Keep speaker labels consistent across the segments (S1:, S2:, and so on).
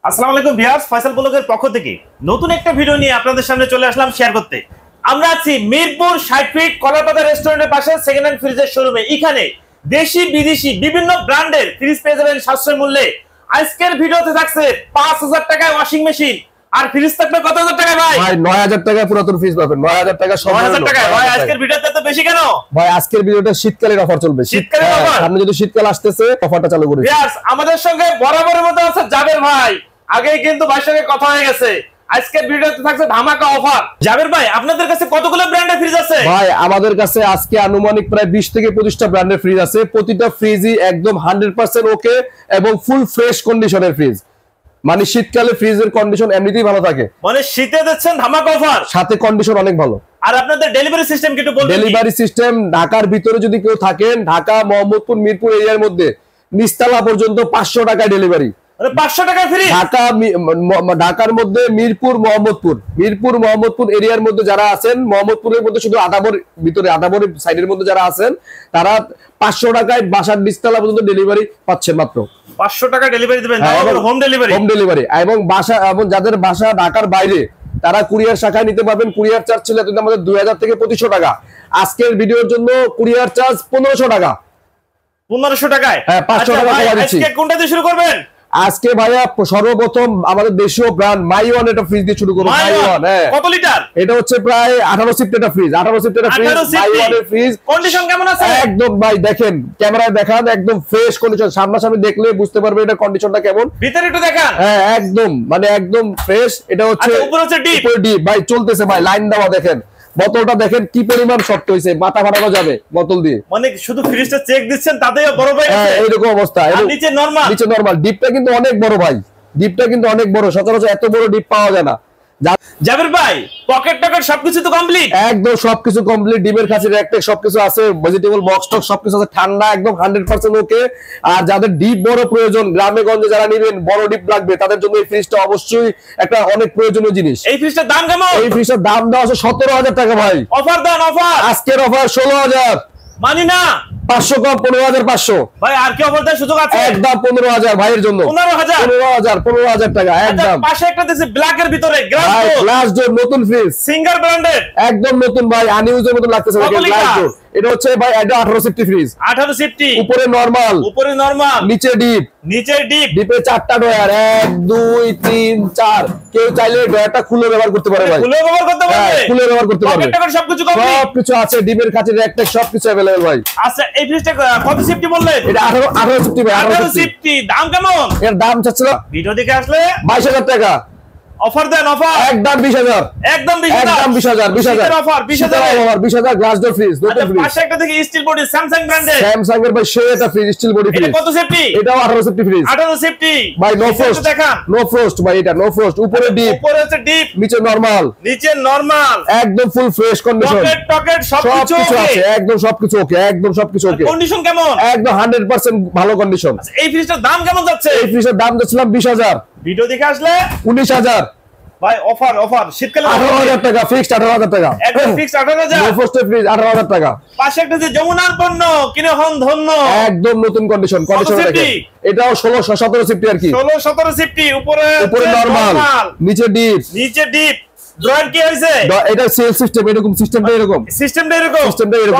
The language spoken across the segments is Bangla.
S1: আসসালামু আলাইকুম ভিউয়ার্স, ফয়সাল ব্লগের পক্ষ থেকে নতুন একটা ভিডিও নিয়ে আপনাদের সামনে চলে আসলাম শেয়ার করতে। আমরা আছি মিরপুর 60 ফিট কলাপাতা রেস্টুরেন্টের পাশে সেকেন্ড হ্যান্ড ফ্রিজের শোরুমে। এখানে দেশি বিদেশি বিভিন্ন ব্র্যান্ডের ফ্রিজ পেয়ে যাবেন সাশ্রয় মূল্যে। আজকের ভিডিওতে থাকছে 5000 টাকায় ওয়াশিং মেশিন আর ফ্রিজ থাকবে কত হাজার টাকায় ভাই?
S2: ভাই 9000 টাকায় পুরাতন ফ্রিজ পাবেন। 9000 টাকা সব
S1: 9000 টাকায় ভাই। আজকের ভিডিওতে এত বেশি কেন
S2: ভাই? আজকের ভিডিওটা শীতকালের অফার চলবে।
S1: শীতকালের অফার,
S2: সামনে যদি শীতকাল আসতেছে অফারটা চালু করেছি।
S1: ভিউয়ার্স আমাদের সঙ্গে বরাবরের মতো আছে জাবের ভাই। আগেই কিন্তু ভাইয়ের সঙ্গে কথা হয়ে গেছে। আজকের ভিডিওতে থাকছে ধামাকা অফার। জাবের ভাই আপনাদের কাছে কতগুলো ব্র্যান্ডের ফ্রিজ আছে?
S2: ভাই আমাদের কাছে আজকে আনুমানিক প্রায় 20 থেকে 25টা ব্র্যান্ডের ফ্রিজ আছে। প্রতিটা ফ্রিজই একদম 100% ওকে এবং ফুল ফ্রেশ কন্ডিশনের ফ্রিজ। মানে শীতকালে ফ্রিজের কন্ডিশন এমনিতেই ভালো থাকে,
S1: মানে শীতে দিচ্ছেন ধামাকা অফার,
S2: সাথে কন্ডিশন অনেক ভালো।
S1: আর আপনাদের ডেলিভারি সিস্টেম কি একটু বলবেন?
S2: ডেলিভারি সিস্টেম ঢাকার ভিতরে যদি কেউ থাকেন, ঢাকা মোহাম্মদপুর মিরপুর এরিয়ার মধ্যে নিচতলা পর্যন্ত 500 টাকায় ডেলিভারি।
S1: 500 টাকা ফ্রি
S2: ঢাকার মধ্যে মিরপুর মোহাম্মদপুর এরিয়ার মধ্যে যারা আছেন, মোহাম্মদপুরের মধ্যে শুধু আদাবর ভিতরে আদাবর সাইডের মধ্যে যারা আছেন তারা 500 টাকায় বাসার নিচতলা পর্যন্ত ডেলিভারি পাচ্ছেন। মাত্র
S1: 500 টাকা ডেলিভারি দিবেন, হোম ডেলিভারি। এবং বাসা এবং যাদের বাসা ঢাকার বাইরে তারা কুরিয়ার শাখায় নিতে পারবেন। কুরিয়ার চার্জ ছিল কিন্তু আমাদের 2000 থেকে 2500 টাকা। আজকের ভিডিওর জন্য কুরিয়ার চার্জ 1500 টাকা। 1500 টাকায়?
S2: হ্যাঁ, 500 টাকা কমাই দিচ্ছি।
S1: আজকে কোনটা দিয়ে শুরু করবেন?
S2: আজকে ভাইয়া সর্বপ্রথম আমাদের দেশীয় ব্র্যান্ড মাইওয়ান এটা ফ্রিজ দিয়ে শুরু করব। মাইওয়ান
S1: কত লিটার?
S2: এটা হচ্ছে প্রায় 18 সিফট এটা ফ্রিজ। 18 সিফট এটা ফ্রিজ, মাইওয়ানের ফ্রিজ।
S1: কন্ডিশন কেমন আছে?
S2: একদম ভাই দেখেন, ক্যামেরায় দেখান, একদম ফ্রেশ কন্ডিশন। সামনাসামনি দেখলে বুঝতে পারবে এটা কন্ডিশনটা কেমন।
S1: ভিতরে একটু দেখান।
S2: হ্যাঁ একদম, মানে একদম ফ্রেশ। এটা হচ্ছে
S1: উপরে হচ্ছে ডিপ
S2: ভাই, চলতেছে ভাই, লাইন দেওয়া দেখেন। বোতলটা দেখেন কি পরিমাণ শক্ত হইছে, মাথা ফাটানো যাবে বোতল দিয়ে।
S1: মানে শুধু ফ্রিজটা চেক দিচ্ছেন তাতেই বড় ভাই আছে।
S2: হ্যাঁ এইরকম অবস্থা।
S1: আর নিচে নরমাল।
S2: ডিপটা কিন্তু অনেক বড় ভাই, ডিপটা কিন্তু অনেক বড়। সচরাচর এত বড় ডিপ পাওয়া যায় না।
S1: জাবের ভাই পকেট টকেট সবকিছু তো কমপ্লিট?
S2: একদম সবকিছু কমপ্লিট। ডিমের কাছে একটা সবকিছু আছে, ভেজিটেবল বক্স টক সবকিছু আছে। ঠান্ডা একদম 100% ওকে। আর যাদের ডিপ বড় প্রয়োজন, গ্রামে গঞ্জে যারা নেবেন, বড় ডিপ লাগবে, তাদের জন্য এই ফ্রিজটা অবশ্যই একটা অনেক প্রয়োজনীয় জিনিস।
S1: এই ফ্রিজটার দাম কেমন?
S2: এই ফ্রিজটার দাম দেওয়া আছে 17000 টাকা ভাই।
S1: অফার দেন, অফার।
S2: আজকের অফার 16000।
S1: মানি না
S2: 500 কম, 15500
S1: ভাই। আর কি অফার দেওয়ার সুযোগ আছে?
S2: একদম 15000 ভাইয়ের জন্য।
S1: 15000
S2: টাকা একদম।
S1: পাশে একটা দিছে ব্ল্যাক এর ভিতরে
S2: গ্লাস ডোর নতুন ফ্রিজ,
S1: সিঙ্গার ব্র্যান্ডের,
S2: একদম নতুন ভাই, আনইউজের মতো লাগতেছে গ্লাস ডোর। এটা হচ্ছে ভাই 18 সিফটি ফ্রিজ।
S1: 18 সিফটি।
S2: উপরে নরমাল, নিচে ডিপ। ডিপে 4টা ডয়ার, 1 2 3 4। কেউ চাইলে ডয়ারটা খুলে ব্যবহার করতে পারে ভাই।
S1: খুলে ব্যবহার করতে পারবে।
S2: সবকিছু আছে। ডিপের কাছে একটা সবকিছু अवेलेबल ভাই।
S1: আচ্ছা এই ফ্রিজটা কত সিফটি বললেন?
S2: এটা 18 সিফটি ভাই।
S1: 18 সিফটি। দাম কেমন?
S2: এর দাম চাচ্ছিল
S1: ভিডিও দেখে আসলে
S2: 22000 টাকা।
S1: অফার দেন, অফার
S2: একদম 20000।
S1: একদম 20000 অফার।
S2: 20000 গ্লাস ডোর ফ্রিজ, নতুন ফ্রিজ।
S1: পাশে একটা দেখি স্টিল বডি স্যামসাং ব্র্যান্ডের।
S2: স্যামসাং এর ভাই সেই একটা ফ্রিজ, স্টিল বডি ফ্রিজ।
S1: এটা কত সিফটি?
S2: এটাও 18 সিফটি ফ্রিজ।
S1: 18 সিফটি
S2: ভাই। নো ফ্রস্ট, নো ফ্রস্ট ভাই। এটা নো ফ্রস্ট। উপরে ডিপ,
S1: উপরে হচ্ছে ডিপ,
S2: নিচে নরমাল। একদম ফুল ফ্রেশ কন্ডিশন।
S1: পকেট সবকিছু
S2: আছে, একদম সবকিছু ওকে, একদম সবকিছু ওকে।
S1: কন্ডিশন কেমন?
S2: একদম 100% ভালো কন্ডিশন।
S1: এই ফ্রিজটার দাম কেমন যাচ্ছে?
S2: এই ফ্রিজের দাম যাচ্ছিলাম 20000।
S1: ভিডিও দেখে আসলে
S2: 19000
S1: ভাই। অফার শীতকালে
S2: 18000 টাকা ফিক্সড। 18000 টাকা
S1: একদম ফিক্সড। 18000
S2: no frost fridge. 18000 টাকা।
S1: পাশে একটা যে যমুনার পণ্য কিনে হন ধন্য,
S2: একদম নতুন কন্ডিশন দেখেন। এটাও 16 17 সিফটি আর কি।
S1: 16 17 সিফটি। উপরে
S2: নরমাল, নিচে ডিপ।
S1: ড্রয়ার কি হইছে?
S2: এটা সেল সিস্টেম। এরকম সিস্টেমটা এরকম।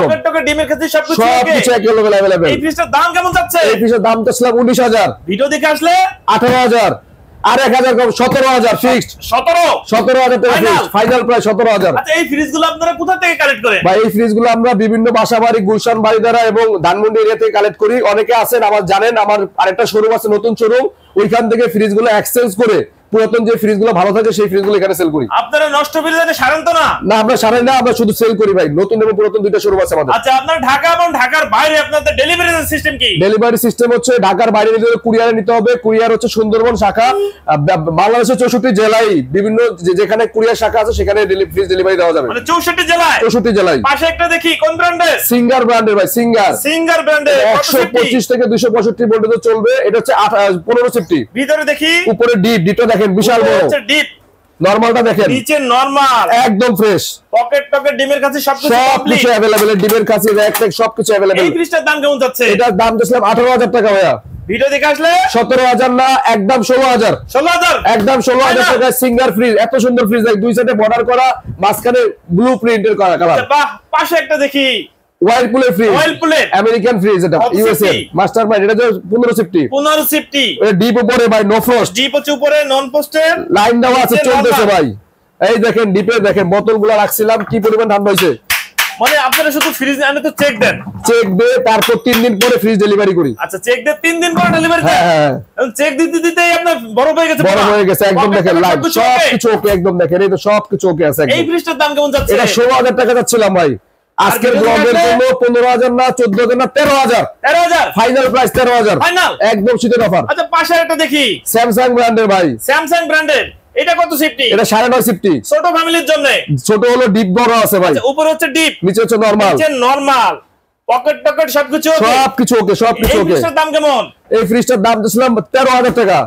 S1: পকেট টকেট ডিমের কাছে সবকিছু
S2: अवेलेबल।
S1: এই ফ্রিজটার দাম কেমন যাচ্ছে?
S2: এই ফ্রিজের দাম ছিল 19000।
S1: ভিডিও দেখে আসলে
S2: 18000 আর 1000 কম, 17000 ফিক্সড। 17000 টাকা ফিক্সড, ফাইনাল প্রাইস 17000।
S1: আচ্ছা এই ফ্রিজগুলো আপনারা কোথা থেকে কালেক্ট করেন?
S2: ভাই এই ফ্রিজগুলো আমরা বিভিন্ন বাসাবাড়ি, গুলশান বাড়িধারা এবং ধানমন্ডি এরিয়া থেকে কালেক্ট করি। অনেকে আছেন আমার জানেন, আমার আরেকটা শোরুম আছে, নতুন শোরুম, ওইখান থেকে ফ্রিজগুলো এক্সচেঞ্জ করে পুরাতন যে ফ্রিজগুলো ভালো থাকে সেই ফ্রিজগুলো এখানে সেল করি।
S1: আপনারা নষ্ট ফ্রিজে সারান তো না? না
S2: আমরা সারাই না, আমরা শুধু সেল করি ভাই। নতুন এবং পুরাতন দুইটা শোরুম আছে আমাদের।
S1: আচ্ছা আপনার ঢাকা এবং ঢাকার বাইরে আপনাদের ডেলিভারি সিস্টেম কি?
S2: ডেলিভারি সিস্টেম হচ্ছে ঢাকার বাইরে নিতে হলে কুরিয়ারে নিতে হবে। কুরিয়ার হচ্ছে সুন্দরবন শাখা। বাংলাদেশের 64 জেলায় বিভিন্ন যেখানে কুরিয়ার শাখা আছে সেখানে ফ্রিজ ডেলিভারি দেওয়া যাবে।
S1: মানে 64 জেলায়? 64 জেলায়। পাশে একটা দেখি কোন ব্র্যান্ডের?
S2: সিঙ্গার ব্র্যান্ডের ভাই। সিঙ্গার ব্র্যান্ডের 125 থেকে 265 ভোল্টেজে চলবে। এটা হচ্ছে 15 সিফটি।
S1: ভিতরে দেখি
S2: উপরে ডিপটা দেখেন বিশাল বড়।
S1: ডিপ
S2: নরমালটা দেখেন,
S1: নিচে নরমাল,
S2: একদম ফ্রেশ।
S1: পকেট টকেট ডিমের কাছে সবকিছু
S2: अवेलेबल। ডিমের কাছে সবকিছু अवेलेबल।
S1: এই ফ্রিজটার দাম কেমন যাচ্ছে?
S2: এটার দাম দিয়েছিলাম 18000 টাকা ভাইয়া।
S1: ভিডিও দেখে আসলে
S2: 17,000 না, একদম 16,000।
S1: 16,000
S2: একদম 16,000 টাকা সিঙ্গার ফ্রিজ। এত সুন্দর ফ্রিজ, দুই সাইডে বর্ডার করা, মাঝখানে ব্লু প্রিন্টের করা কালার।
S1: বাহ, পাশে একটা দেখি
S2: ওয়াইল্ডপুলের ফ্রিজ,
S1: ওয়াইল্ডপুলের
S2: আমেরিকান ফ্রিজ, এটা ইউএসএ মাস্টার মাইন্ড। এটা 15 সেফটি,
S1: 15 সেফটি।
S2: এটা ডিপ উপরে ভাই, নো ফ্রস্ট।
S1: ডিপ হচ্ছে উপরে, নন পোস্টের
S2: লাইন দেওয়া আছে, চলতেছে ভাই। এই দেখেন ডিপে দেখেন বোতলগুলো রাখছিলাম, কি পরিমাণ ঠান্ডা হয়েছে।
S1: মানে আপনারা শুধু ফ্রিজ আনে তো চেক দেন,
S2: চেক দিয়ে তারপর 3 দিন পরে ফ্রিজ ডেলিভারি করি।
S1: আচ্ছা, চেক দিয়ে 3 দিন পরে ডেলিভারি দেন।
S2: হ্যাঁ,
S1: এবং চেক দিতে দিতেই আপনার বরফ হয়ে গেছে,
S2: বড় হয়ে গেছে একদম। দেখেন লাইভ সবকিছু ওকে, একদম দেখেন এই তো সবকিছু ওকে আছে একদম।
S1: এই ফ্রিজটার দাম কেমন যাচ্ছে?
S2: এটা 16,000 টাকা যাচ্ছিলাম ভাই। আজকের ব্লগের জন্য 15,000 না, 14,000 না, 13,000।
S1: 13,000
S2: ফাইনাল প্রাইস 13,000
S1: ফাইনাল,
S2: একদম শীতের অফার।
S1: আচ্ছা, পাশে একটা দেখি
S2: স্যামসাং ব্র্যান্ডের ভাই,
S1: স্যামসাং ব্র্যান্ডের। এটা কত সেফটি?
S2: এটা 9.5 সেফটি।
S1: ছোট ফ্যামিলির জন্য।
S2: ছোট হলো ডিপ, বড় আছে ভাই।
S1: আচ্ছা, উপরে হচ্ছে ডিপ,
S2: নিচে হচ্ছে নরমাল।
S1: নিচে নরমাল, পকেট টকেট সবকিছু ওকে,
S2: সবকিছু ওকে, সবকিছু
S1: এই
S2: ওকে।
S1: ফ্রিজটার দাম কেমন?
S2: এই ফ্রিজটার দাম দিয়েছিলাম 13,000 টাকা।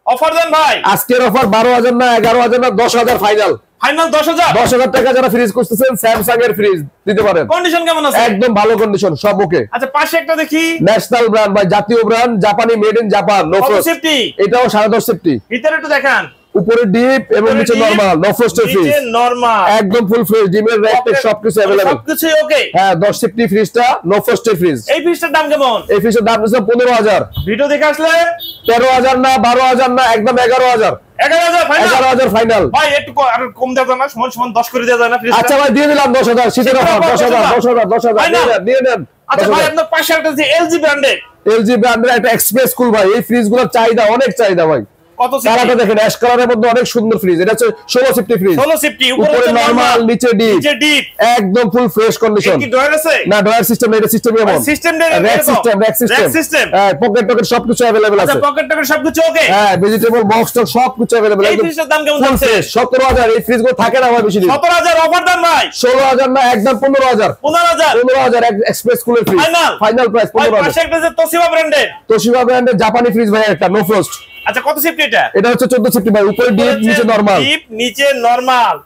S1: অফার দেন ভাই।
S2: আজকের অফার 12,000 না, 11,000 না, 10,000 ফাইনাল।
S1: ফাইনাল 10,000।
S2: 10,000 টাকা যারা ফ্রিজ করতেছেন স্যামসাং এর ফ্রিজ দিতে পারেন।
S1: কন্ডিশন কেমন আছে?
S2: একদম ভালো কন্ডিশন, সব ওকে।
S1: আচ্ছা, পাশে একটা দেখি
S2: ন্যাশনাল ব্র্যান্ড ভাই, জাতীয় ব্র্যান্ড, জাপানি, মেড ইন জাপান, নো
S1: কত
S2: ফ্রস্ট।
S1: সেফটি?
S2: এটাও 9.5 সেফটি।
S1: ভিতরে একটু দেখান।
S2: উপরে ডিপ এবং নিচে নরমাল, নো ফ্রস্টের ফ্রিজ।
S1: নিচে নরমাল,
S2: একদম ফুল ফ্রিজ, ডিমের র‍্যাক সবকিছু अवेलेबल।
S1: সবকিছু ওকে।
S2: হ্যাঁ, 10 সেফটি ফ্রিজটা, নো ফ্রস্টের ফ্রিজ।
S1: এই ফ্রিজটার দাম কেমন?
S2: এই ফ্রিজের দাম হচ্ছে 15,000।
S1: ভিডিও দেখে আসলে
S2: 13,000 না, 12,000 না, একদম 11,000।
S1: 11,000 ফাইনাল।
S2: 11,000 ফাইনাল।
S1: ভাই একটু আর কম দেওয়া যায় না? সমান সমান 10 করে দেওয়া যায় না ফ্রিজটা?
S2: আচ্ছা ভাই, দিয়ে দিলাম 10,000 শীতের অফার। 10,000 দিয়ে দেন।
S1: আচ্ছা ভাই, আপনার পাশে একটা যে এলজি ব্র্যান্ডের,
S2: এলজি ব্র্যান্ডের একটা এক্সপ্রেস কুল ভাই। এই ফ্রিজগুলোর চাহিদা অনেক চাহিদা ভাই।
S1: কত
S2: কালারটা
S1: সেফটি?
S2: দেখেন, অ্যাশ কালারের মধ্যে অনেক সুন্দর ফ্রিজ। এটা হচ্ছে 16 সেফটি ফ্রিজ।
S1: 16 সেফটি,
S2: উপরে
S1: উপরে
S2: নরমাল,
S1: নরমাল,
S2: নিচে ডিপ,
S1: নিচে ডিপ,
S2: একদম ফুল ফ্রেশ কন্ডিশন।
S1: কি ড্রয়ার আছে?
S2: না, ড্রয়ার সিস্টেম না, এটা সিস্টেম এমন
S1: সিস্টেম
S2: র‍্যাক সিস্টেম। হ্যাঁ, পকেট টকেট সবকিছু अवेलेबल
S1: আচ্ছা,
S2: আছে।
S1: পকেট টকেট সবকিছু ওকে।
S2: হ্যাঁ, ভেজিটেবল বক্স টক সবকিছু अवेलेबल
S1: এই
S2: একদম।
S1: ফ্রিজটার দাম কেমন
S2: ফুল
S1: যাচ্ছে?
S2: ফ্রেশ 17,000। এই ফ্রিজগুলো থাকে না ভাই বেশি দিন।
S1: 17,000 অফার দাম ভাই।
S2: 16,000 না, একদম 15,000।
S1: 15,000
S2: 15,000 এক্সপ্রেস কুলের ফ্রিজ।
S1: ফাইনাল,
S2: ফাইনাল প্রাইস
S1: ভাই
S2: 15,000।
S1: পাশে একটা যে তোশিবা ব্র্যান্ডের,
S2: তোশিবা ব্র্যান্ডের জাপানি ফ্রিজ ভাই, একটা নো ফ্রস্ট।
S1: আচ্ছা, কত সেফটি এটা?
S2: এটা হচ্ছে 14 সেফটি ভাই। উপরে ডিপ, নিচে নরমাল,
S1: ডিপ, নিচে নরমাল,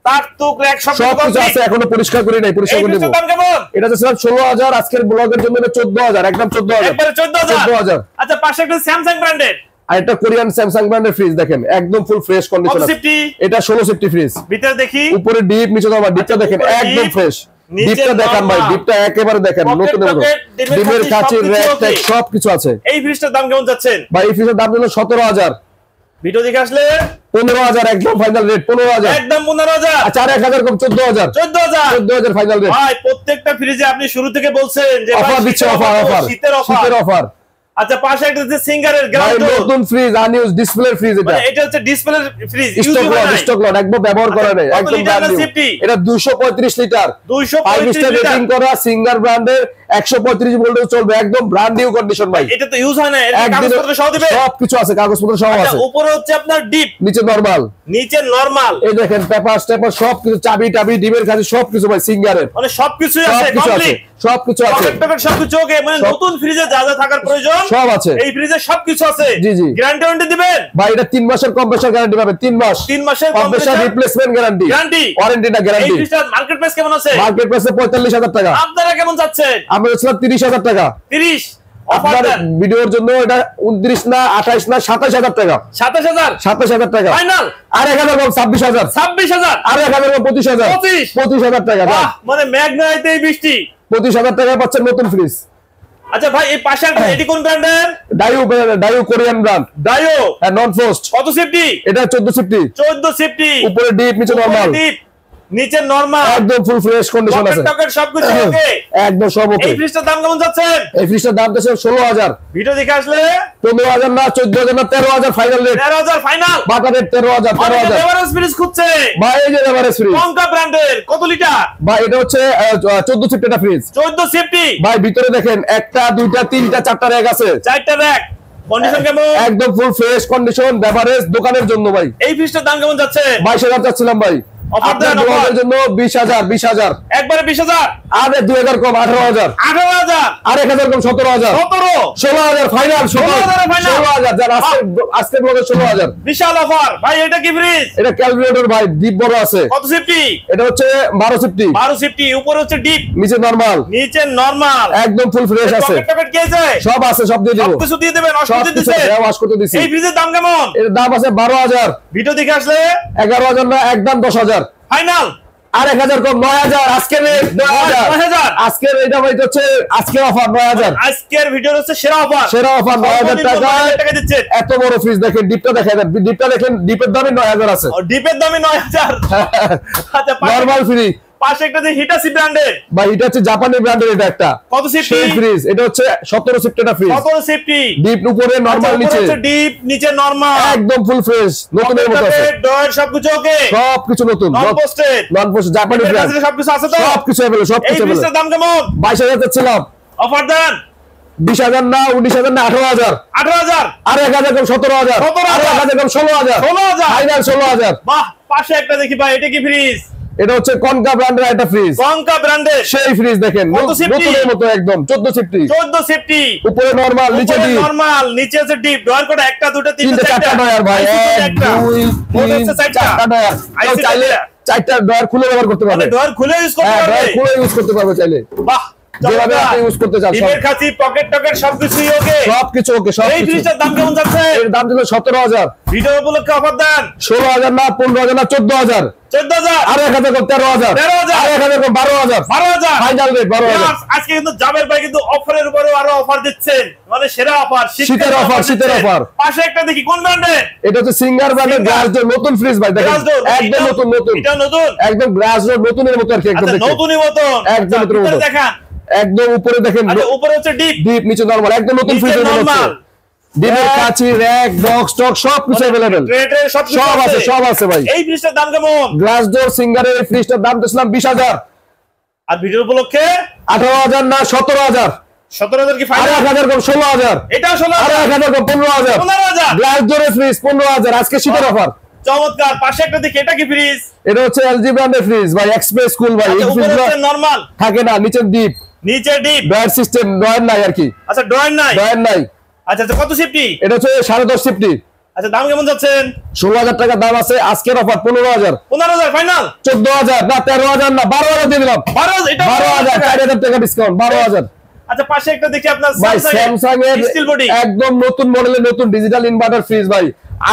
S1: তাক তুক র‍্যাক
S2: সবকিছু আছে। এখনো পরিষ্কার করি নাই, পরিষ্কার
S1: এই
S2: করে দেব।
S1: ফ্রিজটার দাম কেমন?
S2: এটা হচ্ছে 16,000। আজকের ব্লগের জন্য এটা 14,000, একদম 14,000।
S1: একবারে 14,000।
S2: 14,000।
S1: আচ্ছা, পাশে একটা স্যামসাং ব্র্যান্ডের,
S2: আর এটা কোরিয়ান স্যামসাং ব্র্যান্ডের ফ্রিজ দেখেন, একদম ফুল ফ্রেশ কন্ডিশন
S1: কত
S2: আছে।
S1: সেফটি?
S2: এটা 16 সেফটি ফ্রিজ।
S1: ভিতরে দেখি।
S2: উপরে ডিপ, নিচে নরমাল। ডিপটা
S1: আচ্ছা,
S2: দেখেন
S1: উপরে
S2: একদম
S1: ডিপ,
S2: ফ্রেশ।
S1: নিচে
S2: ডিপটা দেখান ভাই,
S1: নরমাল।
S2: ডিপটা একেবারে দেখেন
S1: পকেট
S2: নতুন নতুন।
S1: টকেট,
S2: ডিমের কাঁচি,
S1: সবকিছু
S2: র‍্যাক
S1: ওকে।
S2: ট্যাক সবকিছু আছে।
S1: এই ফ্রিজটার দাম কেমন যাচ্ছেন?
S2: ভাই এই ফ্রিজের দাম হলো 17,000।
S1: ভিডিও দেখে আসলে
S2: 15,000 একদম ফাইনাল রেট। 15,000।
S1: একদম 15,000।
S2: আচ্ছা, 1,000 কম 14,000।
S1: 14,000
S2: 14,000 ফাইনাল রেট।
S1: ভাই, প্রত্যেকটা ফ্রিজে আপনি শুরু থেকে বলছেন যে ভাই
S2: অফার দিচ্ছে,
S1: শীতের
S2: অফার অফার
S1: শীতের
S2: শীতের
S1: অফার।
S2: অফার।
S1: আচ্ছা, পাশে একটা যে সিঙ্গারের
S2: ভাই
S1: গ্রাউন্ড
S2: নতুন ফ্রিজ, আনইউজ ডিসপ্লে ফ্রিজ। এটা
S1: মানে এটা হচ্ছে ডিসপ্লে ফ্রিজ,
S2: স্টক লট একদম ব্যবহার করা নেই,
S1: কত
S2: একদম
S1: লিটার
S2: ব্র্যান্ড নিউ।
S1: সেফটি?
S2: এটা 235 লিটার, 5
S1: 235
S2: স্টার রেটিং
S1: লিটার।
S2: করা সিঙ্গার ব্র্যান্ডের, 135 ভোল্টে চলবে, একদম ব্র্যান্ড নিউ কন্ডিশন ভাই।
S1: এটা তো ইউজ হয় না, এর
S2: একদিনে
S1: কাগজপত্র সহ দিবে।
S2: সবকিছু আছে, কাগজপত্র সহ
S1: আচ্ছা,
S2: আছে।
S1: উপরে হচ্ছে আপনার ডিপ,
S2: নিচে নরমাল,
S1: নিচে নরমাল,
S2: এই দেখেন পেপার স্টেপার সবকিছু, চাবি টাবি, ডিমের কাছে সবকিছু ভাই সিঙ্গারের।
S1: মানে সবকিছুই আছে,
S2: সবকিছু আছে,
S1: কমপ্লিট
S2: সবকিছু আছে।
S1: পকেট টকেট সবকিছু ওকে। মানে নতুন ফ্রিজে যা যা থাকার প্রয়োজন
S2: সব আছে।
S1: এই ফ্রিজে সবকিছু আছে।
S2: জি, জি।
S1: গ্যারান্টি ওয়ারেন্টি দিবেন
S2: ভাই এটা 3 মাসের কম্প্রেসার গ্যারান্টি পাবেন। 3 মাস
S1: 3 মাসের
S2: compressor
S1: compressor
S2: replacement guarantee,
S1: guarantee,
S2: warranty না
S1: এই
S2: গ্যারান্টি।
S1: ফ্রিজটার মার্কেট প্রাইস কেমন আছে?
S2: মার্কেট প্রাইসে 45,000 টাকা।
S1: আপনারা কেমন যাচ্ছেন?
S2: আমরা ছিলাম 30,000 টাকা।
S1: 30 অফার
S2: আপনার
S1: দেন।
S2: ভিডিওর জন্য এটা 29 না, 28 না, 27,000 টাকা।
S1: 27,000
S2: 27,000 টাকা
S1: ফাইনাল।
S2: আর 1,000 কম 26,000।
S1: 26,000
S2: আর 1,000 কম 25,000। 25,000 টাকা।
S1: বাহ, মানে ম্যাগনাইতেই বৃষ্টি।
S2: 25,000 টাকা পাচ্ছেন নতুন ফ্রিজ।
S1: আচ্ছা ভাই, এই পাশে একটা এটি কোন ব্র্যান্ডের?
S2: ডাইও কোরিয়ান ব্র্যান্ড,
S1: ডাইও।
S2: হ্যাঁ নন ফ্রস্ট।
S1: কত সেফটি?
S2: এটা 14 সেফটি।
S1: 14 সেফটি।
S2: উপরে ডিপ, নিচে নরমাল,
S1: ডিপ, নিচে নরমাল,
S2: একদম ফুল ফ্রেশ কন্ডিশন
S1: পকেট
S2: আছে।
S1: টকেট সবকিছু ওকে।
S2: একদম সব ওকে।
S1: এই ফ্রিজটার দাম কেমন যাচ্ছেন?
S2: এই ফ্রিজটার দাম আছে 16,000।
S1: ভিডিও দেখে আসলে
S2: 15,000 না, 14,000 না, 13,000 ফাইনাল রেট।
S1: 13,000 ফাইনাল।
S2: বাটা রেট 13,000।
S1: এভারেজ ফ্রিজ খুঁজছে
S2: ভাই এই যে এভারেজ ফ্রিজ
S1: কঙ্কা ব্র্যান্ডের, কত লিটার?
S2: ভাই এটা হচ্ছে 14 সেফটি একটা ফ্রিজ।
S1: 14 সেফটি।
S2: ভাই ভিতরে দেখেন 1টা 2টা 3টা 4টা র‍্যাক আছে,
S1: 4টা র‍্যাক। কন্ডিশন কেমন?
S2: একদম ফুল ফ্রেশ কন্ডিশন, বেভারেজ দোকানের জন্য ভাই।
S1: এই ফ্রিজটার দাম কেমন যাচ্ছে?
S2: 22,000 চাচ্ছিলাম ভাই।
S1: অফার দেন
S2: আপনাদের জন্য 20,000
S1: একবারে 20,000
S2: আরে 2000 কম 18,000 আর 1000 কম 17,000 16,000 ফাইনাল 16,000 যারা আজকে ব্লগে 16,000
S1: বিশাল অফার ভাই। এটা কি ফ্রিজ?
S2: এটা ক্যালকুলেটর ভাই, ডিপ বড় আছে।
S1: কত সেফটি?
S2: এটা হচ্ছে 12 সেফটি।
S1: 12 সেফটি, উপরে হচ্ছে ডিপ,
S2: নিচে নরমাল।
S1: নিচে নরমাল,
S2: একদম ফুল ফ্রেশ আছে।
S1: পকেট কি আছে?
S2: সব আছে, সব দিয়ে দেব।
S1: সব কিছু দিয়ে দেবেন,
S2: সব
S1: অসুবিধা
S2: কিছু
S1: দিতে।
S2: ওয়াশ করতে দিছি।
S1: এই ফ্রিজের দাম কেমন?
S2: এর দাম আছে 12,000।
S1: ভিডিও দেখে আসলে
S2: 11,000 না, একদম 10,000
S1: ফাইনাল।
S2: আর 1,000 কম 9,000 আজকের 9,000 আজকের এটা ভাই হচ্ছে আজকের অফার 9,000।
S1: আজকের ভিডিওর হচ্ছে সেরা অফার
S2: 9,000
S1: টাকা দিচ্ছেন।
S2: এত বড় ফ্রিজ দেখেন, ডিপটা দেখেন, ডিপটা দেখেন, ডিপের দামই 9,000 আছে।
S1: ডিপের দামই 9,000। আচ্ছা,
S2: নরমাল ফ্রি।
S1: পাশে একটা যে হিটাচি ব্র্যান্ডের
S2: ভাই, এটা হচ্ছে জাপানি ব্র্যান্ডের। এটা একটা
S1: কত সেফটি
S2: সেই ফ্রিজ? এটা হচ্ছে 17 সেফটি একটা ফ্রিজ।
S1: 17 সেফটি,
S2: ডিপ উপরে নরমাল, নিচে
S1: ডিপ, নিচে নরমাল,
S2: একদম ফুল ফ্রেশ, নতুনের মতো আছে।
S1: ডয়ার সবকিছু ওকে,
S2: সবকিছু নতুন,
S1: নন পোস্টেড,
S2: নন পোস্টেড জাপানি ব্র্যান্ড,
S1: সবকিছু আছে তো?
S2: সবকিছু अवेलेबल,
S1: এই
S2: সবকিছু अवेलेबल।
S1: ফ্রিজের দাম কেমন?
S2: 22,000 চাচ্ছিলাম।
S1: অফার দেন।
S2: 20,000 না, 19,000 না, 18,000
S1: 18,000
S2: আর 1,000 কম 17,000 আর 1,000 কম 16,000 ফাইনাল 16,000।
S1: বাহ, পাশে একটা দেখি ভাই, এটা কি ফ্রিজ?
S2: এটা হচ্ছে কনকা ব্র্যান্ডের একটা ফ্রিজ।
S1: কনকা ব্র্যান্ডের
S2: সেই ফ্রিজ দেখেন,
S1: কত সেফটি?
S2: নতুনের মতো একদম 14 সেফটি।
S1: 14 সেফটি,
S2: উপরে নরমাল, নিচে ডিপ,
S1: নরমাল, নিচে আছে ডিপ। ডয়ার কোড একটা, দুটো, তিনটা,
S2: তিনটা, চারটা ডয়ার ভাই। 1 2 3 চারটা ডয়ার। চাইলে চারটা ডয়ার খুলে ব্যবহার করতে পারবে।
S1: ডয়ার খুলে ইউজ করতে
S2: হ্যাঁ,
S1: পারবে।
S2: ডয়ার খুলে ইউজ করতে পারবে চাইলে।
S1: বাহ,
S2: যেভাবে আপনি ইউজ করতে চান সব।
S1: ডিপের খাঁচি, পকেট টকেট সবকিছুই ওকে,
S2: সবকিছু ওকে,
S1: এই
S2: সবকিছু।
S1: ফ্রিজটার দাম কেমন যাচ্ছে?
S2: এর দাম ছিল 17,000।
S1: ভিডিও উপলক্ষে অফার দেন।
S2: 16,000 না, 15,000 না, 14,000
S1: 14,000
S2: আর 1,000 কম 13,000 আর 1,000 কম 12,000
S1: 12,000
S2: ফাইনাল রেট 12,000।
S1: আজকে কিন্তু জাবের ভাই কিন্তু অফারের উপরে আরো অফার দিচ্ছেন, মানে সেরা অফার,
S2: শীতের অফার, শীতের অফার।
S1: পাশে একটা দেখি, কোন ব্র্যান্ডের?
S2: এটা হচ্ছে সিঙ্গার ব্র্যান্ডের গ্লাস ডোর নতুন ফ্রিজ ভাই, দেখেন একদম নতুন, নতুন,
S1: এটা নতুন,
S2: একদম গ্লাস ডোর নতুনের মতো আর কি, একদম
S1: আচ্ছা
S2: দেখেন
S1: নতুনই মতো,
S2: একদম নতুনের মতো।
S1: দেখান,
S2: একদম উপরে দেখেন,
S1: আচ্ছা উপরে হচ্ছে ডিপ,
S2: ডিপ, নিচে নরমাল, একদম নতুন ফ্রিজ
S1: নরমাল,
S2: ডিপের কাঁচি, র‍্যাক, বক্স টক সবকিছু अवेलेबल,
S1: ট্রেডে
S2: সব আছে, সব আছে ভাই।
S1: এই ফ্রিজটার দাম কেমন?
S2: গ্লাস ডোর সিঙ্গারের এই ফ্রিজটার দাম দিয়েছিলাম 20,000।
S1: আর ভিডিও উপলক্ষে
S2: 18,000 না, 17,000
S1: 17,000 কি
S2: আর
S1: ফাইনাল?
S2: 1,000 কম 16,000
S1: এটাও
S2: আর
S1: 16,000
S2: 1,000 কম 15,000
S1: 15,000
S2: গ্লাস ডোরের ফ্রিজ 15,000 আজকে শীতের অফার।
S1: চমৎকার। পাশে একটা দেখি, এটা কি ফ্রিজ?
S2: এটা হচ্ছে এলজি ব্র্যান্ডের ফ্রিজ ভাই, এক্সপ্রেস কুল ভাই। এই
S1: উপরে
S2: ফ্রিজটা
S1: হচ্ছে নরমাল,
S2: থাকে না, নিচে ডিপ,
S1: নিচে ডিপ,
S2: ডয়ার সিস্টেম, ডয়ার নাই আর কি,
S1: আচ্ছা ডয়ার নাই,
S2: ডয়ার নাই।
S1: আচ্ছা আচ্ছা, কত সেফটি?
S2: এটা হচ্ছে 10.5 সেফটি।
S1: আচ্ছা দাম কেমন যাচ্ছেন?
S2: 16,000 টাকা দাম আছে, আজকের অফার 15,000
S1: 15,000 ফাইনাল,
S2: 14,000 না, 13,000 না, 12,000 দিয়ে দিলাম।
S1: 12,000, এটা
S2: 12,000 4,000 টাকা ডিসকাউন্ট, 12,000।
S1: আচ্ছা পাশে একটা দেখি, আপনার
S2: ভাই স্যামসাং এর
S1: স্টিল বডি,
S2: একদম নতুন মডেলের নতুন ডিজিটাল ইনভার্টার ফ্রিজ ভাই,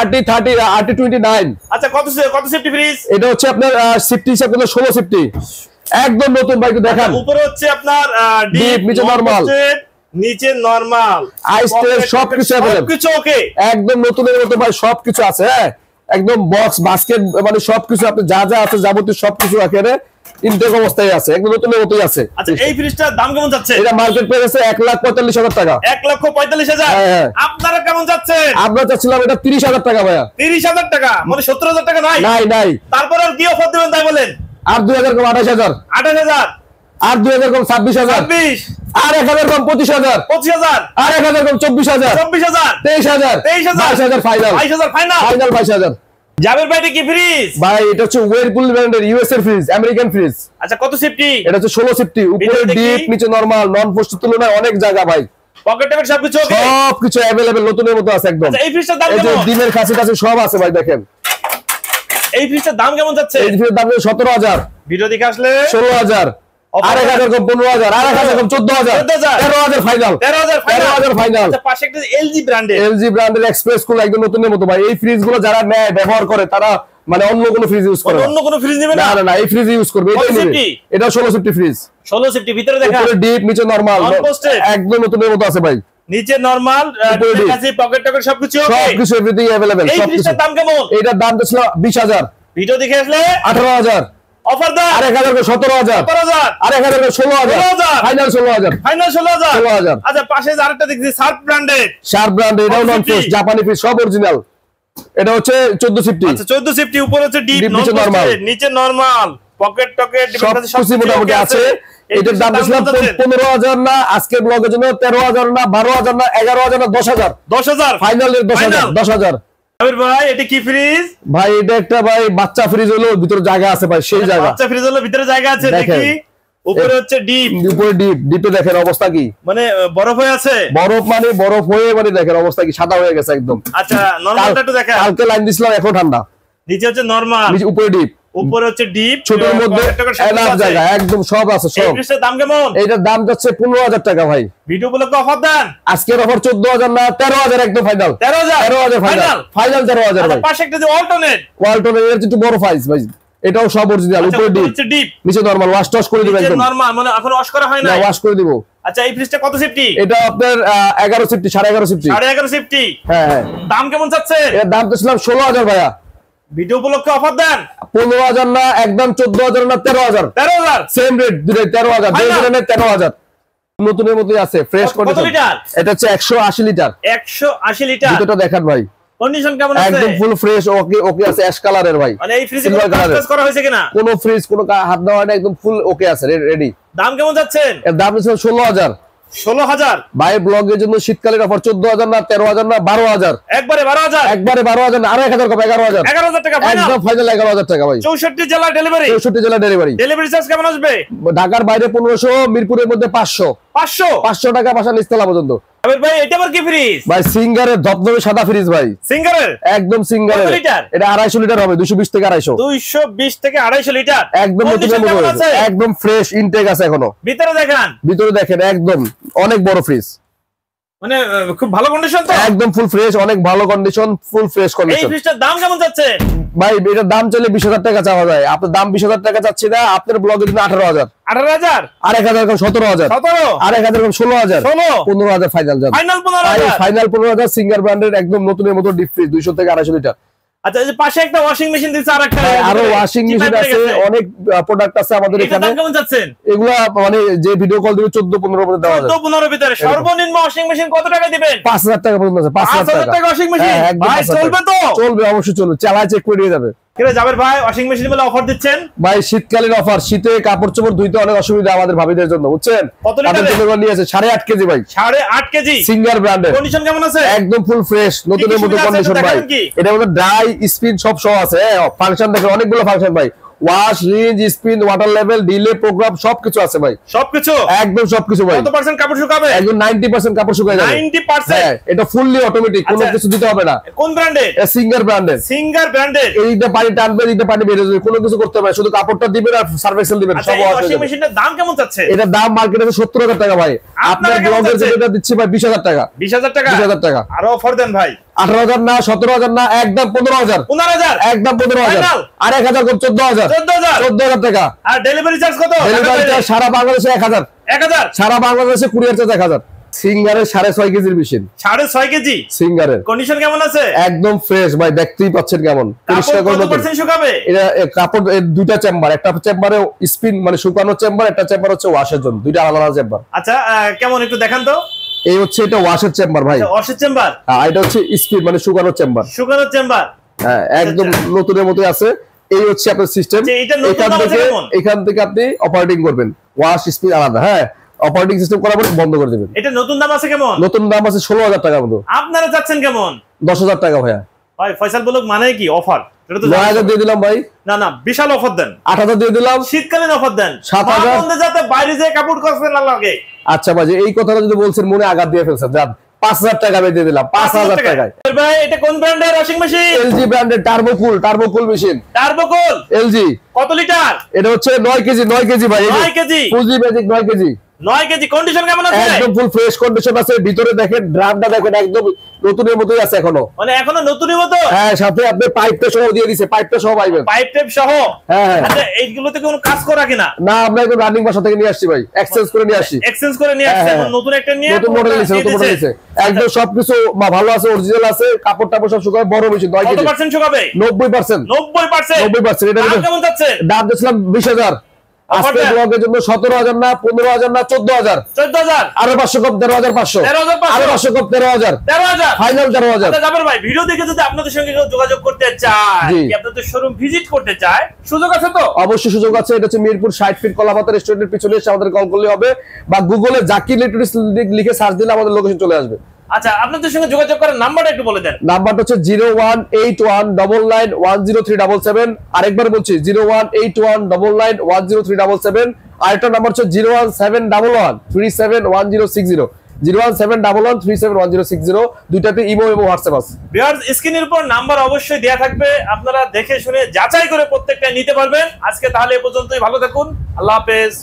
S2: RT30 RT29।
S1: আচ্ছা কত সেফটি ফ্রিজ?
S2: এটা হচ্ছে আপনার সেফটি হিসাব করলে 16 সেফটি, একদম নতুন ভাই, একটু দেখান।
S1: উপরে হচ্ছে আপনার
S2: ডিপ, নিচে নরমাল,
S1: নিচে নরমাল,
S2: আইস টেস্ট সবকিছু अवेलेबल,
S1: সবকিছু ওকে,
S2: একদম নতুনের মতো ভাই, সবকিছু আছে। হ্যাঁ, একদম বক্স বাস্কেট, মানে সবকিছু আপনি যা যা আছে যাবতীয় সবকিছু এখানে ইনটেক অবস্থায় আছে, একদম নতুনের মতোই আছে।
S1: আচ্ছা এই ফ্রিজটার দাম কেমন যাচ্ছে?
S2: এটা মার্কেট প্রাইস আছে 1,45,000 টাকা।
S1: 1,45,000।
S2: হ্যাঁ।
S1: আপনারা কেমন যাচ্ছেন?
S2: আমরা চাচ্ছিলাম এটা 30,000 টাকা ভাইয়া।
S1: 30,000 টাকা, মানে 70,000 টাকা নাই?
S2: নাই নাই।
S1: তারপর আর কি অফার দিবেন তাই বলেন?
S2: আর 2,000 কম 28,000
S1: 28,000
S2: আর 2,000 কম 26,000
S1: 26
S2: আর 1,000 কম 25,000
S1: 25,000
S2: আর 1,000 কম 24,000
S1: 24,000
S2: 23,000 22,000 ফাইনাল
S1: 22,000 ফাইনাল।
S2: 22,000।
S1: জাবের ভাই কি ফ্রিজ?
S2: ভাই এটা হচ্ছে ওয়েরপুল ব্র্যান্ডের ইউএস এর ফ্রিজ, আমেরিকান ফ্রিজ।
S1: আচ্ছা কত সেফটি?
S2: এটা হচ্ছে 16 সেফটি, উপরে ডিপ, নিচে নরমাল, নন পোস্টের তুলনায় অনেক জায়গা ভাই,
S1: পকেট টকেট সবকিছু ওকে,
S2: সবকিছু अवेलेबल, নতুনের মতো আছে একদম।
S1: আচ্ছা এই ফ্রিজটার দাম
S2: এই যে
S1: কেমন?
S2: ডিমের কাছে কাছে সব আছে ভাই, দেখেন
S1: এই ফ্রিজটার দাম কেমন যাচ্ছে?
S2: এই ফ্রিজের দাম 17,000
S1: ভিডিও দেখে আসলে
S2: 16,000 আর 1,000 কম 15,000 আর 1,000 কম 14,000 13,000 ফাইনাল
S1: 13,000
S2: ফাইনাল।
S1: আচ্ছা পাশে একটা এলজি ব্র্যান্ডের,
S2: এলজি ব্র্যান্ডের এক্সপ্রেস কুল একদম নতুনের মতো ভাই। এই ফ্রিজ গুলো যারা নেয় ব্যবহার করে তারা মানে অন্য কোনো ফ্রিজ ইউজ করে
S1: অন্য কোনো ফ্রিজ নেবে না?
S2: না না না, এই ফ্রিজ ইউজ করবে, এটাই নেবে। এটা 16 সেফটি ফ্রিজ,
S1: 16 সেফটি, ভিতরে দেখা,
S2: উপরে ডিপ, নিচে নরমাল, একদম নতুনের মতো আছে ভাই।
S1: নিচে নরমাল, কাছে পকেট টকেট সবকিছু ওকে,
S2: সবকিছু এভরিথিং अवेलेबल,
S1: এই
S2: সবকিছু।
S1: ফ্রিজটার দাম কেমন?
S2: এটার দাম ছিল 20,000,
S1: ভিডিও দেখে আসলে
S2: 18,000
S1: অফার দাম,
S2: আর 1,000 কম 17,000
S1: 17,000
S2: আর 1,000 কম 16,000 ফাইনাল 16,000
S1: ফাইনাল 16,000
S2: 16,000।
S1: আচ্ছা পাশে যে আরেকটা দেখছি সার্ফ ব্র্যান্ডের,
S2: শার্প ব্র্যান্ড, এটাও নন পোস্ট, জাপানি ফ্রিজ, সব অরিজিনাল। এটা হচ্ছে 14 সেফটি।
S1: আচ্ছা 14 সেফটি, উপরে হচ্ছে ডিপ,
S2: নিচে নরমাল,
S1: নিচে নরমাল, পকেট টকেট
S2: সবকিছু মোটামুটি আছে। এটার দাম দিয়েছিলাম 15,000 না, আজকের ব্লগের জন্য 13,000 না, 12,000 না, 11,000 না, 10,000
S1: 10,000
S2: ফাইনালের 10,000 10,000
S1: আবির ভাই এটা কি ফ্রিজ?
S2: ভাই এটা একটা ভাই বাচ্চা ফ্রিজ হলো, ভিতরে জায়গা আছে ভাই, সেই জায়গা।
S1: বাচ্চা ফ্রিজ হলো, ভিতরে জায়গা আছে দেখি। উপরে হচ্ছে ডিপ,
S2: উপরে ডিপ, ডিপে দেখেন অবস্থা কি,
S1: মানে বরফ হয়ে আছে।
S2: বরফ মানে বরফ হয়ে মানে দেখেন অবস্থা কি, সাদা হয়ে গেছে একদম।
S1: আচ্ছা নরমালটা একটু দেখেন।
S2: কালকে লাইন দিছিলাম, এখন ঠান্ডা।
S1: নিচে হচ্ছে নরমাল,
S2: নিচে উপরে ডিপ,
S1: উপরে হচ্ছে ডিপ,
S2: ছোটর মধ্যে এলাচ জায়গা একদম সব আছে সব।
S1: এই ফ্রিজের দাম কেমন?
S2: এইটার দাম যাচ্ছে 15,000 টাকা ভাই।
S1: ভিডিও উপলক্ষে অফার দেন।
S2: আজকের অফার 14,000 না 13,000 একদম ফাইনাল।
S1: 13,000
S2: ফাইনাল, ফাইনাল 13,000 ভাই।
S1: পাশে একটা যে অল্টারনেট,
S2: ওয়ালটনের এর একটু বড় সাইজ ভাই, এটাও সব অরিজিনাল। উপরে ডিপ, নিচে নরমাল, ওয়াশ টস করে দিব একদম।
S1: নরমাল মানে এখন ওয়াশ করা হয় না,
S2: ওয়াশ করে দিব।
S1: আচ্ছা এই ফ্রিজটা কত সেফটি?
S2: এটা আপনার 11 সেফটি, 11.5 সেফটি।
S1: 11.5 সেফটি।
S2: হ্যাঁ হ্যাঁ।
S1: দাম কেমন চাচ্ছে?
S2: এর দাম তো ছিল 16,000 ভাইয়া।
S1: ভিডিও উপলক্ষে অফার দেন।
S2: 15,000 না একদম 14,000 না 13,000।
S1: 13,000
S2: সেম রেট, দুটোই 13,000। দুটোই 13,000। নতুনের মতোই আছে, ফ্রেশ
S1: কত লিটার?
S2: এটা হচ্ছে 180 লিটার।
S1: 180 লিটার।
S2: দুটোটা দেখান ভাই,
S1: কন্ডিশন কেমন আছে?
S2: একদম ফুল ফ্রেশ, ওকে ওকে আছে, অ্যাশ কালারের ভাই।
S1: মানে এই ফ্রিজে কোনো কাজ করা হয়েছে কিনা?
S2: কোনো ফ্রিজ কোনো হাত দেওয়া হয় না, একদম ফুল ওকে আছে, রেডি।
S1: দাম কেমন যাচ্ছেন?
S2: এর দাম ছিল 16,000।
S1: 16,000
S2: ভাই ব্লগের জন্য শীতকালের অফার 14,000 না 13,000 না 12,000।
S1: একবারে 12,000।
S2: একবারে 12,000 না, আরো 1,000 কম, 11,000।
S1: 11,000 টাকা ফাইনাল।
S2: একদম ফাইনাল 11,000 টাকা ভাই।
S1: 64 জেলা ডেলিভারি।
S2: 64 জেলা ডেলিভারি।
S1: ডেলিভারি চার্জ কেমন আসবে?
S2: ঢাকার বাইরে 1500, মিরপুরের মধ্যে 500।
S1: 500
S2: টাকা বাসা নিচতলা পর্যন্ত।
S1: আবির ভাই এটা আবার কি ফ্রিজ?
S2: ভাই সিঙ্গারের ধবধবে সাদা ফ্রিজ ভাই।
S1: সিঙ্গারের?
S2: একদম সিঙ্গারের।
S1: কত লিটার?
S2: এটা 250 লিটার হবে, 220 থেকে 250।
S1: 220 থেকে 250 লিটার।
S2: একদম নতুনের মতো আছে, একদম ফ্রেশ ইনটেক আছে এখনো।
S1: ভিতরে দেখেন,
S2: ভিতরে দেখেন একদম অনেক বড় ফ্রিজ,
S1: মানে খুব ভালো কন্ডিশন তো।
S2: একদম ফুল ফ্রেশ, অনেক ভালো কন্ডিশন, ফুল ফ্রেশ
S1: এই
S2: কন্ডিশন।
S1: ফ্রিজটার দাম কেমন যাচ্ছে?
S2: ভাই এটার দাম চলে 20,000 টাকা চাওয়া যায়। আপনার দাম 20,000 টাকা চাচ্ছি না, আপনার ব্লগের জন্য 18,000।
S1: 18,000?
S2: আর 1,000 কম 17,000।
S1: 17?
S2: আর 1,000 কম 16,000।
S1: 15,000
S2: ফাইনাল যাবে।
S1: ফাইনাল 15,000।
S2: ফাইনাল 15,000 সিঙ্গার ব্র্যান্ডের একদম নতুনের মতো ডিপ ফ্রিজ, 200 থেকে 250 লিটার।
S1: আচ্ছা এই যে পাশে একটা ওয়াশিং মেশিন দিছে, আরেকটা
S2: আরো ওয়াশিং মেশিন আছে, অনেক প্রোডাক্ট আছে আমাদের এখানে।
S1: দাম কেমন যাচ্ছেন?
S2: এগুলা মানে যে ভিডিও কল দিবে 14-15 পর্যন্ত দেওয়া যাবে।
S1: 14-15 ভিতরে সর্বনিম্ন ওয়াশিং মেশিন কত টাকা দিবেন?
S2: 5,000 টাকা পর্যন্ত আছে। 5,000 টাকা
S1: ওয়াশিং মেশিন ভাই চলবে তো?
S2: চলবে, অবশ্যই চলবে, চালায় চেক করে দিয়ে যাবে।
S1: কিরে জাবের ভাই ওয়াশিং মেশিন বলে অফার দিচ্ছেন?
S2: ভাই শীতকালীন অফার, শীতে কাপড় চোপড় ধুইতে অনেক অসুবিধা আমাদের ভাবিদের জন্য, বুঝছেন?
S1: কত লিটার
S2: নিয়ে আছে? 8.5 কেজি ভাই।
S1: 8.5 কেজি
S2: সিঙ্গার ব্র্যান্ডের।
S1: কন্ডিশন কেমন আছে?
S2: একদম ফুল ফ্রেশ, নতুনের মতো কন্ডিশন ভাই। এটার মধ্যে ড্রাই, স্পিন সব সহ আছে। ফাংশন দেখেন, অনেকগুলো ফাংশন ভাই। Wash, rinse, spin, water level, delay, program সবকিছু আছে ভাই।
S1: সবকিছু? একদম
S2: সবকিছু ভাই।
S1: কত পার্সেন্ট কাপড় শুকাবে?
S2: একদম 90% কাপড় শুকায় যাবে।
S1: 90%?
S2: হ্যাঁ, এটা ফুললি অটোমেটিক, কোনো কিছু দিতে হবে না।
S1: কোন ব্র্যান্ডের?
S2: সিঙ্গার ব্র্যান্ডের।
S1: সিঙ্গার ব্র্যান্ডের।
S2: এইটা পানি টানবে, এইটা পানি বের হয়ে যাবে, কোনো কিছু করতে হবে না, শুধু কাপড়টা দিবেন আর সার্ভিসেল দিবেন, সব আছে।
S1: ওয়াশিং মেশিনের দাম কেমন যাচ্ছে?
S2: এটা দাম মার্কেটে 70,000 টাকা ভাই। আপনার ব্লগের যেটা দিচ্ছি ভাই 20,000 টাকা।
S1: 20,000 টাকা?
S2: 20,000 টাকা।
S1: আরো অফার দেন ভাই।
S2: 18,000 না 17,000 না, একদম 15,000।
S1: 15,000?
S2: একদম 15,000। আর 1,000 কম 14,000।
S1: 14,000
S2: টাকা।
S1: আর ডেলিভারি চার্জ কত?
S2: ডেলিভারি চার্জ সারা বাংলাদেশে 1,000।
S1: 1,000?
S2: সারা বাংলাদেশে কুরিয়ার চার্জ 1,000। সিঙ্গারের 6.5 কেজির মেশিন।
S1: 6.5 কেজি
S2: সিঙ্গারের।
S1: কন্ডিশন কেমন আছে?
S2: একদম ফ্রেশ ভাই, দেখতেই পাচ্ছেন কেমন পরিষ্কার করে।
S1: কত পার্সেন্ট শুকাবে?
S2: এটা কাপড় দুইটা চেম্বার, একটা চেম্বারে স্পিন মানে শুকানোর চেম্বার, একটা চেম্বার হচ্ছে ওয়াশের জন্য, দুইটা আলাদা চেম্বার।
S1: আচ্ছা কেমন একটু দেখান তো।
S2: এই হচ্ছে এটা ওয়াশের চেম্বার ভাই।
S1: ওয়াশের চেম্বার?
S2: হ্যাঁ, এটা হচ্ছে স্পিন মানে শুকানোর চেম্বার।
S1: শুকানোর চেম্বার?
S2: হ্যাঁ, একদম নতুনের মতোই আছে। এই হচ্ছে আপনার সিস্টেম। এখান থেকে আপনি অপারেটিং করবেন, ওয়াশ স্পিন আলাদা। হ্যাঁ, অপারেটিং সিস্টেম করার পর বন্ধ করে দিবেন।
S1: এটা নতুন দাম আছে কেমন?
S2: নতুন দাম আছে 16,000 টাকার মতো।
S1: আপনারা চাচ্ছেন কেমন?
S2: 10,000 টাকা ভাইয়া।
S1: ভাই ফয়সাল বলক মানে কি অফার? এটা তো
S2: 9,000 দিয়ে দিলাম ভাই।
S1: না না, বিশাল অফার দেন।
S2: 8,000 দিয়ে দিলাম।
S1: শীতকালীন অফার দেন।
S2: 7,000
S1: বন্ধে যাতে বাইরে যে কাপড় করতে না লাগে।
S2: আচ্ছা ভাই, এই কথাটা যদি বলছেন মনে আঘাত দিয়ে ফেলছেন, যান 5,000 টাকা দিয়ে দিলাম। 5,000 টাকায়।
S1: ভাই এটা কোন ব্র্যান্ডের ওয়াশিং মেশিন?
S2: এলজি ব্র্যান্ডের টার্বোকুল মেশিন।
S1: Turbo Cool
S2: LG.
S1: কত লিটার?
S2: এটা হচ্ছে 9 কেজি ভাই।
S1: 9 KG?
S2: Fuji magic 9 KG.
S1: 9 KG condition কেমন আছে?
S2: একদম ফুল ফ্রেশ কন্ডিশন আছে। ভিতরে দেখেন, ড্রামটা দেখেন একদম নতুনের মতোই আছে এখনো।
S1: মানে এখনো নতুনের মতো?
S2: হ্যাঁ, সাথে আপনি পাইপটা সহ দিয়ে দিয়েছে, পাইপটা সহ পাইবেন।
S1: পাইপ টেপ সহ?
S2: হ্যাঁ।
S1: আচ্ছা এইগুলোতে কোনো কাজ করা কিনা?
S2: না, আমরা একদম রানিং বাসা থেকে নিয়ে আসছি ভাই, এক্সচেঞ্জ করে নিয়ে আসছি।
S1: এক্সচেঞ্জ করে নিয়ে আসছে, নতুন একটা নিয়ে
S2: নতুন মডেল নিছে। একদম সবকিছু ভালো আছে, অরিজিনাল আছে, কাপড় টাপড় সব শুকাবে। বড় মেশিন 9 কেজি।
S1: কত পার্সেন্ট শুকাবে?
S2: 90%।
S1: 90%?
S2: এটা
S1: দাম কেমন যাচ্ছে?
S2: দাম দিয়েছিলাম 20,000। আজকে ব্লগের জন্য 17,000 না 15,000 না 14,000।
S1: 14,000?
S2: আরো 500 কম 13,500।
S1: 13,500?
S2: আরো 500 কম 13,000।
S1: 13,000?
S2: ফাইনাল 13,000।
S1: আচ্ছা জাবের ভাই, ভিডিও দেখে যদি আপনাদের সঙ্গে কেউ যোগাযোগ করতে চায়, কি আপনাদের শোরুম ভিজিট করতে চায়, সুযোগ আছে তো?
S2: অবশ্যই সুযোগ আছে। এটা হচ্ছে মিরপুর 60 ফিট কলাপাতা রেস্টুরেন্টের পিছনে এসে আমাদের কল করলে হবে, বা গুগলে জাকির ইলেকট্রনিক্স লিখে সার্চ দিলে আমাদের লোকেশন চলে আসবে।
S1: আচ্ছা, আপনাদের সঙ্গে যোগাযোগ করার নাম্বারটা একটু বলে দেন।
S2: নাম্বারটা হচ্ছে 01819910377। আরেকবার বলছি 01819910377। আরেকটা নাম্বার হচ্ছে 01711371060, 01711371060। দুইটাতে ইমো এবং হোয়াটসঅ্যাপ আছে।
S1: ভিউয়ার্স, স্ক্রিনের উপর নাম্বার অবশ্যই দেয়া থাকবে, আপনারা দেখে শুনে যাচাই করে প্রত্যেকটা নিতে পারবেন। আজকে তাহলে এ পর্যন্তই, ভালো থাকুন, আল্লাহ হাফেজ।